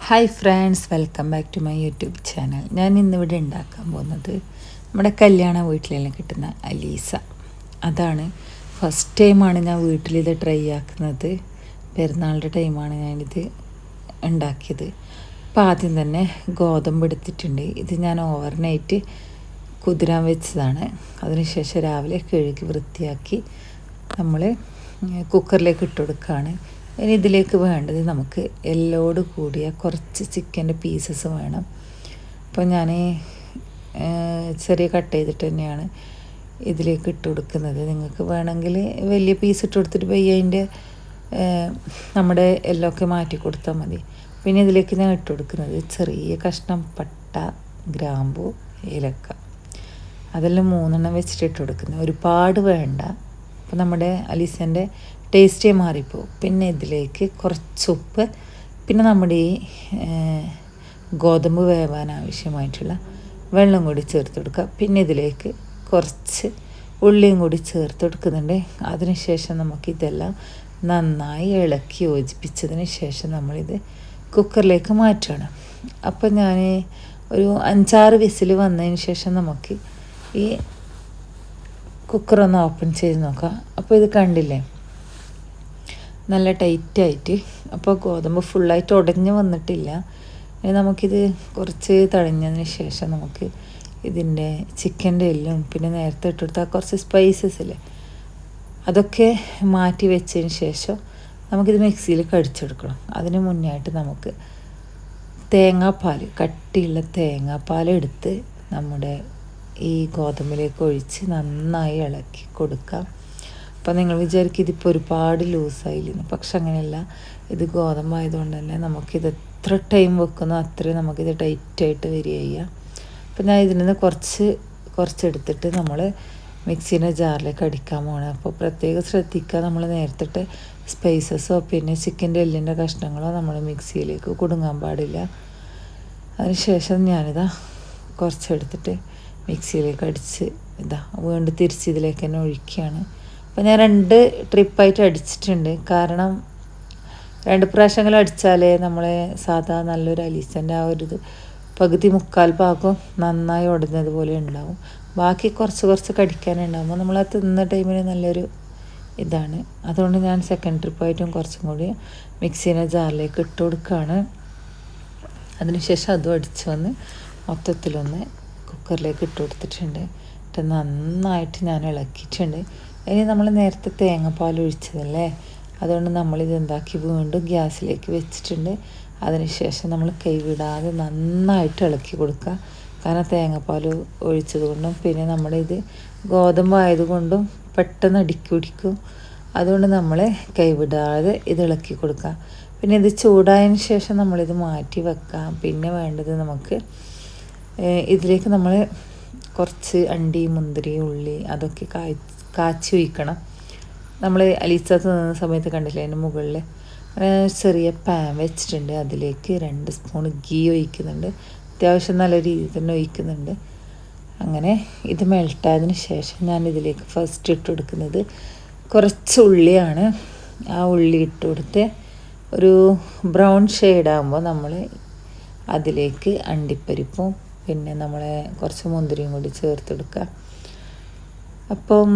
Hi friends, welcome back to my YouTube channel. ഞാൻ ഇന്നിവിടെ ഉണ്ടാക്കാൻ പോകുന്നത് നമ്മുടെ കല്യാണ വീട്ടിലെല്ലാം കിട്ടുന്ന അലീസ. അതാണ് ഫസ്റ്റ് ടൈമാണ് ഞാൻ വീട്ടിലിത് ട്രൈ ആക്കുന്നത്. പെരുന്നാളുടെ ടൈമാണ് ഞാനിത് ഉണ്ടാക്കിയത്. അപ്പോൾ ആദ്യം തന്നെ ഗോതമ്പ് എടുത്തിട്ടുണ്ട്. ഇത് ഞാൻ ഓവർനൈറ്റ് കുതിരാൻ വെച്ചതാണ്. അതിനുശേഷം രാവിലെ കഴുകി വൃത്തിയാക്കി നമ്മൾ കുക്കറിലേക്ക് ഇട്ട് കൊടുക്കുകയാണ്. ഇനി ഇതിലേക്ക് വേണ്ടത് നമുക്ക് എല്ലോട് കൂടിയ കുറച്ച് ചിക്കൻ്റെ പീസസ് വേണം. അപ്പോൾ ഞാൻ ചെറിയ കട്ട് ചെയ്തിട്ട് തന്നെയാണ് ഇതിലേക്ക് ഇട്ട് കൊടുക്കുന്നത്. നിങ്ങൾക്ക് വേണമെങ്കിൽ വലിയ പീസ് ഇട്ട് കൊടുത്തിട്ട് അതിൻ്റെ നമ്മുടെ എല്ലൊക്കെ മാറ്റി കൊടുത്താൽ മതി. പിന്നെ ഇതിലേക്ക് ഞാൻ ഇട്ട് കൊടുക്കുന്നത് ചെറിയ കഷ്ണം പട്ട, ഗ്രാമ്പു, ഏലക്ക, അതെല്ലാം 3 വെച്ചിട്ട് ഇട്ട് കൊടുക്കുന്നത്. ഒരുപാട് വേണ്ട. അപ്പോൾ നമ്മുടെ അലീസൻ്റെ ടേസ്റ്റേ മാറിപ്പോവും. പിന്നെ ഇതിലേക്ക് കുറച്ച് ഉപ്പ്, പിന്നെ നമ്മുടെ ഈ ഗോതമ്പ് വേവാൻ ആവശ്യമായിട്ടുള്ള വെള്ളം കൂടി ചേർത്ത് കൊടുക്കുക. പിന്നെ ഇതിലേക്ക് കുറച്ച് ഉള്ളിയും കൂടി ചേർത്ത് കൊടുക്കുന്നുണ്ട്. അതിനുശേഷം നമുക്കിതെല്ലാം നന്നായി ഇളക്കി യോജിപ്പിച്ചതിന് ശേഷം നമ്മളിത് കുക്കറിലേക്ക് മാറ്റണം. അപ്പോൾ ഞാൻ ഒരു 5-6 വിസിൽ വന്നതിന് ശേഷം നമുക്ക് ഈ കുക്കറൊന്ന് ഓപ്പൺ ചെയ്ത് നോക്കാം. അപ്പോൾ ഇത് കണ്ടില്ലേ, നല്ല ടൈറ്റായിട്ട്. അപ്പോൾ ഗോതമ്പ് ഫുള്ളായിട്ട് ഉടഞ്ഞ് വന്നിട്ടില്ല. ഇനി നമുക്കിത് കുറച്ച് തടഞ്ഞതിന് ശേഷം നമുക്ക് ഇതിൻ്റെ ചിക്കൻ്റെ എല്ലും പിന്നെ നേരത്തെ ഇട്ടെടുത്ത കുറച്ച് സ്പൈസസ് ഇല്ലേ, അതൊക്കെ മാറ്റി വെച്ചതിന് ശേഷം നമുക്കിത് മിക്സിയിൽ കടിച്ചെടുക്കണം. അതിന് മുന്നേ ആയിട്ട് നമുക്ക് തേങ്ങാപ്പാൽ, കട്ടിയുള്ള തേങ്ങാപ്പാൽ എടുത്ത് നമ്മുടെ ഈ ഗോതമ്പിലേക്ക് ഒഴിച്ച് നന്നായി ഇളക്കി കൊടുക്കാം. അപ്പോൾ നിങ്ങൾ വിചാരിക്കും ഇതിപ്പോൾ ഒരുപാട് ലൂസായില്ലെന്ന്. പക്ഷെ അങ്ങനെയല്ല. ഇത് ഗോതമ്പായതുകൊണ്ട് തന്നെ നമുക്കിത് എത്ര ടൈം വെക്കുന്നോ അത്രയും നമുക്കിത് ടൈറ്റായിട്ട് വരിക. അപ്പോൾ ഞാൻ ഇതിൽ നിന്ന് കുറച്ചെടുത്തിട്ട് നമ്മൾ മിക്സീൻ്റെ ജാറിലേക്ക് അടിക്കാൻ പോകണം. അപ്പോൾ പ്രത്യേകം ശ്രദ്ധിക്കുക, നമ്മൾ നേരത്തെ സ്പൈസസോ പിന്നെ ചിക്കൻ്റെ എല്ലിൻ്റെ കഷ്ണങ്ങളോ നമ്മൾ മിക്സിയിലേക്ക് കുടുങ്ങാൻ പാടില്ല. അതിനുശേഷം ഞാനിതാ കുറച്ചെടുത്തിട്ട് മിക്സിയിലേക്ക് അടിച്ച് വീണ്ടും തിരിച്ച് ഇതിലേക്ക് തന്നെ ഒഴിക്കുകയാണ്. അപ്പോൾ ഞാൻ 2 ട്രിപ്പായിട്ട് അടിച്ചിട്ടുണ്ട്. കാരണം 2 പ്രാവശ്യങ്ങൾ അടിച്ചാലേ നമ്മളെ സാധാ നല്ലൊരു അലീസൻ്റെ ആ ഒരു പകുതി മുക്കാൽ ഭാഗം നന്നായി ഉടഞ്ഞതുപോലെ ഉണ്ടാവും. ബാക്കി കുറച്ച് കടിക്കാനുണ്ടാകുമ്പോൾ നമ്മൾ ആ തിന്ന ടൈമിന് നല്ലൊരു ഇതാണ്. അതുകൊണ്ട് ഞാൻ സെക്കൻഡ് ട്രിപ്പായിട്ടും കുറച്ചും കൂടി മിക്സീനെ ജാറിലേക്ക് ഇട്ട് കൊടുക്കുകയാണ്. അതിനുശേഷം അതും അടിച്ച് വന്ന് മൊത്തത്തിലൊന്ന് കുക്കറിലേക്ക് ഇട്ട് കൊടുത്തിട്ടുണ്ട്. എന്നിട്ട് നന്നായിട്ട് ഞാൻ ഇളക്കിയിട്ടുണ്ട്. ഇനി നമ്മൾ നേരത്തെ തേങ്ങാപ്പാൽ ഒഴിച്ചതല്ലേ, അതുകൊണ്ട് നമ്മളിത് എന്താക്കി വീണ്ടും ഗ്യാസിലേക്ക് വെച്ചിട്ടുണ്ട്. അതിനുശേഷം നമ്മൾ കൈവിടാതെ നന്നായിട്ട് ഇളക്കി കൊടുക്കുക. കാരണം തേങ്ങാപ്പാൽ ഒഴിച്ചത് കൊണ്ടും പിന്നെ നമ്മളിത് ഗോതമ്പായതുകൊണ്ടും പെട്ടെന്ന് പിടിക്കും. അതുകൊണ്ട് നമ്മൾ കൈവിടാതെ ഇത് ഇളക്കി കൊടുക്കുക. പിന്നെ ഇത് ചൂടായതിന് ശേഷം നമ്മളിത് മാറ്റി വെക്കാം. പിന്നെ വേണ്ടത് നമുക്ക് ഇതിലേക്ക് നമ്മൾ കുറച്ച് അണ്ടി, മുന്തിരി, ഉള്ളി അതൊക്കെ കാച്ചി ഒഴിക്കണം. നമ്മൾ അലീസ തിന്നുന്ന സമയത്ത് കണ്ടില്ലേ, അതിൻ്റെ മുകളിൽ ചെറിയ പാൻ വെച്ചിട്ടുണ്ട്. അതിലേക്ക് 2 സ്പൂൺ ഗീ ഒഴിക്കുന്നുണ്ട്. അത്യാവശ്യം നല്ല രീതിയിൽ തന്നെ ഒഴിക്കുന്നുണ്ട്. അങ്ങനെ ഇത് മെൽട്ടായതിന് ശേഷം ഞാൻ ഇതിലേക്ക് ഫസ്റ്റ് ഇട്ട് കൊടുക്കുന്നത് കുറച്ച് ഉള്ളിയാണ്. ആ ഉള്ളി ഇട്ട് കൊടുത്ത് ഒരു ബ്രൗൺ ഷെയ്ഡാകുമ്പോൾ നമ്മൾ അതിലേക്ക് അണ്ടിപ്പരിപ്പും പിന്നെ നമ്മളെ കുറച്ച് മുന്തിരിയും കൂടി ചേർത്തെടുക്കുക. അപ്പം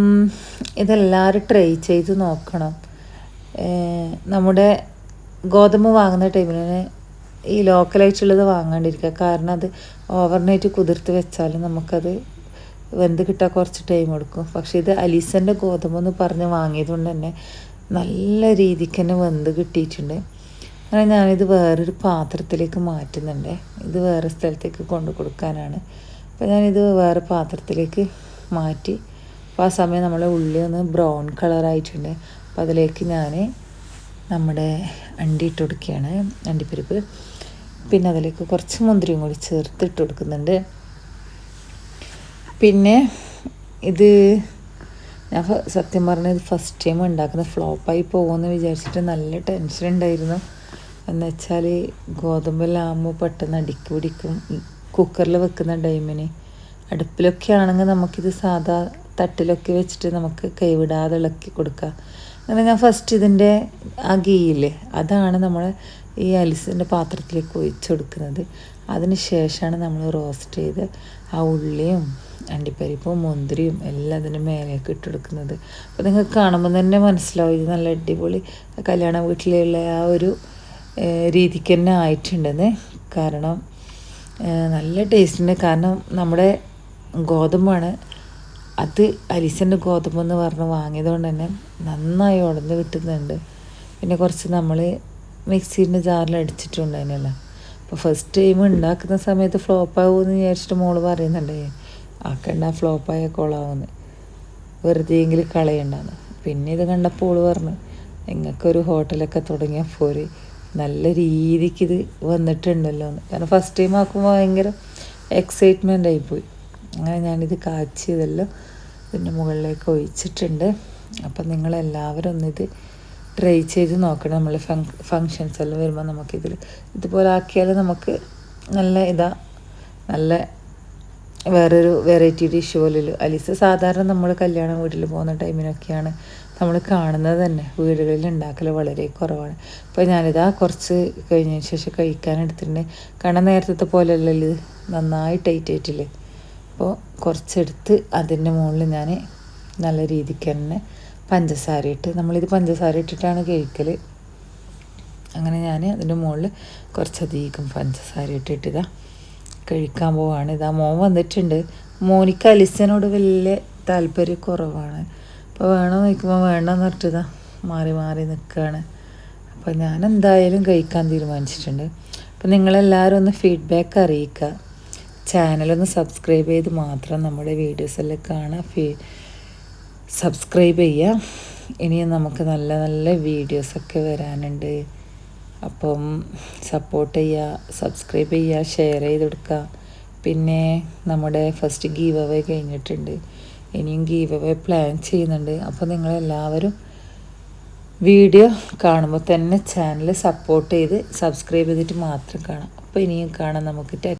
ഇതെല്ലാവരും ട്രൈ ചെയ്ത് നോക്കണം. നമ്മുടെ ഗോതമ്പ് വാങ്ങുന്ന ടൈമിന് ഈ ലോക്കലായിട്ടുള്ളത് വാങ്ങാണ്ടിരിക്കുക. കാരണം അത് ഓവർനൈറ്റ് കുതിർത്ത് വെച്ചാലും നമുക്കത് വെന്ത് കിട്ടാൻ കുറച്ച് ടൈം എടുക്കും. പക്ഷേ ഇത് അലീസൻ്റെ ഗോതമ്പെന്ന് പറഞ്ഞ് വാങ്ങിയതുകൊണ്ട് തന്നെ നല്ല രീതിക്ക് തന്നെ വെന്ത് കിട്ടിയിട്ടുണ്ട്. അങ്ങനെ ഞാനിത് വേറൊരു പാത്രത്തിലേക്ക് മാറ്റുന്നുണ്ട്. ഇത് വേറെ സ്ഥലത്തേക്ക് കൊണ്ടു കൊടുക്കാനാണ്. അപ്പോൾ ഞാനിത് വേറെ പാത്രത്തിലേക്ക് മാറ്റി. അപ്പോൾ ആ സമയം നമ്മളെ ഉള്ളി ഒന്ന് ബ്രൗൺ കളറായിട്ടുണ്ട്. അപ്പോൾ അതിലേക്ക് ഞാൻ നമ്മുടെ അണ്ടി ഇട്ട് കൊടുക്കുകയാണ്, അണ്ടിപ്പരിപ്പ്. പിന്നെ അതിലേക്ക് കുറച്ച് മുന്തിരിയും കൂടി ചേർത്ത് ഇട്ട് കൊടുക്കുന്നുണ്ട്. പിന്നെ ഇത് ഞാൻ സത്യം പറഞ്ഞാൽ ഇത് ഫസ്റ്റ് ടൈം ഉണ്ടാക്കുന്നത്. ഫ്ലോപ്പായി പോകുമെന്ന് വിചാരിച്ചിട്ട് നല്ല ടെൻഷൻ ഉണ്ടായിരുന്നു. എന്നുവെച്ചാൽ ഗോതമ്പെല്ലാം പെട്ടെന്ന് അടുക്കി പിടിക്കും. കുക്കറിൽ വെക്കുന്ന ടൈമിന് അടുപ്പിലൊക്കെ ആണെങ്കിൽ നമുക്കിത് സാധാ തട്ടിലൊക്കെ വെച്ചിട്ട് നമുക്ക് കൈവിടാതെ ഇളക്കി കൊടുക്കാം. അങ്ങനെ ഞാൻ ഫസ്റ്റ് ഇതിൻ്റെ ആ ഗീയില്ലേ, അതാണ് നമ്മൾ ഈ അലിസിൻ്റെ പാത്രത്തിലേക്ക് ഒഴിച്ചെടുക്കുന്നത്. അതിന് ശേഷമാണ് നമ്മൾ റോസ്റ്റ് ചെയ്ത് ആ ഉള്ളിയും അണ്ടിപ്പരിപ്പും മുന്തിരിയും എല്ലാം അതിൻ്റെ മേലേക്ക് ഇട്ടെടുക്കുന്നത്. അപ്പോൾ നിങ്ങൾക്ക് കാണുമ്പോൾ തന്നെ മനസ്സിലാവും ഇത് നല്ല അടിപൊളി കല്യാണ വീട്ടിലുള്ള ആ ഒരു രീതിക്ക് തന്നെ ആയിട്ടുണ്ടെന്ന്. കാരണം നല്ല ടേസ്റ്റുണ്ട്. കാരണം നമ്മുടെ ഗോതമ്പാണ് അത്, അലിസിൻ്റെ ഗോതമ്പെന്ന് പറഞ്ഞ് വാങ്ങിയത് കൊണ്ട് തന്നെ നന്നായി ഉടന്ന് കിട്ടുന്നുണ്ട്. പിന്നെ കുറച്ച് നമ്മൾ മിക്സീൻ്റെ ജാറിൽ അടിച്ചിട്ടുണ്ടായിരുന്നല്ലോ. അപ്പോൾ ഫസ്റ്റ് ടൈം ഉണ്ടാക്കുന്ന സമയത്ത് ഫ്ലോപ്പാകുമെന്ന് വിചാരിച്ചിട്ട് മോള് പറയുന്നുണ്ടേ, ആക്കണ്ട ഫ്ലോപ്പായ കൊളാവുമെന്ന്, വെറുതെയെങ്കിലും കളയണ്ടെന്ന്. പിന്നെ ഇത് കണ്ടപ്പോൾ ഓള് പറഞ്ഞു നിങ്ങൾക്കൊരു ഹോട്ടലൊക്കെ തുടങ്ങിയാൽ പോരെ, നല്ല രീതിക്ക് ഇത് വന്നിട്ടുണ്ടല്ലോ എന്ന്. കാരണം ഫസ്റ്റ് ടൈം ആക്കുമ്പോൾ ഭയങ്കര എക്സൈറ്റ്മെൻ്റ് ആയിപ്പോയി. അങ്ങനെ ഞാനിത് കാച്ചിയതെല്ലാം ഇതിൻ്റെ മുകളിലേക്ക് ഒഴിച്ചിട്ടുണ്ട്. അപ്പം നിങ്ങളെല്ലാവരും ഒന്നിത് ട്രൈ ചെയ്ത് നോക്കണം. നമ്മൾ ഫങ്ഷൻസ് എല്ലാം വരുമ്പോൾ നമുക്കിതിൽ ഇതുപോലെ ആക്കിയാൽ നമുക്ക് നല്ല വേറൊരു വെറൈറ്റി ഡിഷ് പോലല്ലോ. അലിസ് സാധാരണ നമ്മൾ കല്യാണ വീട്ടിൽ പോകുന്ന ടൈമിനൊക്കെയാണ് നമ്മൾ കാണുന്നത് തന്നെ, വീടുകളിൽ ഉണ്ടാക്കൽ വളരെ കുറവാണ്. അപ്പോൾ ഞാനിതാ കുറച്ച് കഴിഞ്ഞതിന് ശേഷം കഴിക്കാൻ എടുത്തിട്ടുണ്ട്. കാരണം നേരത്തെ പോലെയല്ല ഇത് നന്നായി ടൈറ്റ് ആയിട്ടില്ലേ. അപ്പോൾ കുറച്ചെടുത്ത് അതിൻ്റെ മുകളിൽ ഞാൻ നല്ല രീതിക്ക് തന്നെ പഞ്ചസാര ഇട്ട്, നമ്മളിത് പഞ്ചസാര ഇട്ടിട്ടാണ് കഴിക്കൽ. അങ്ങനെ ഞാൻ അതിൻ്റെ മുകളിൽ കുറച്ചധികം പഞ്ചസാര ഇട്ടിട്ട് കഴിക്കാൻ പോവാണ്. ഇതാ മോൻ വന്നിട്ടുണ്ട്. മോനിക്ക് അലിസിനോട് വലിയ താല്പര്യക്കുറവാണ്. അപ്പോൾ വേണമെന്ന് ചോദിക്കുമ്പോൾ വേണ്ടെന്ന് പറഞ്ഞിട്ട് മാറി മാറി നിൽക്കുകയാണ്. അപ്പോൾ ഞാൻ എന്തായാലും കഴിക്കാൻ തീരുമാനിച്ചിട്ടുണ്ട്. അപ്പോൾ നിങ്ങളെല്ലാവരും ഒന്ന് ഫീഡ്ബാക്ക് അറിയിക്കുക. ചാനലൊന്ന് സബ്സ്ക്രൈബ് ചെയ്ത് മാത്രം നമ്മുടെ വീഡിയോസെല്ലാം കാണാൻ സബ്സ്ക്രൈബ് ചെയ്യുക. ഇനിയും നമുക്ക് നല്ല നല്ല വീഡിയോസൊക്കെ വരാനുണ്ട്. അപ്പം സപ്പോർട്ട് ചെയ്യുക, സബ്സ്ക്രൈബ് ചെയ്യുക, ഷെയർ ചെയ്ത് കൊടുക്കുക. പിന്നെ നമ്മുടെ ഫസ്റ്റ് ഗീവ് അവേ കഴിഞ്ഞിട്ടുണ്ട്, ഇനിയും ഗീവ് അവേ പ്ലാൻ ചെയ്യുന്നുണ്ട്. അപ്പോൾ നിങ്ങളെല്ലാവരും വീഡിയോ കാണുമ്പോൾ തന്നെ ചാനൽ സപ്പോർട്ട് ചെയ്ത് സബ്സ്ക്രൈബ് ചെയ്തിട്ട് മാത്രം കാണാം. അപ്പോൾ ഇനിയും കാണാം നമുക്ക്.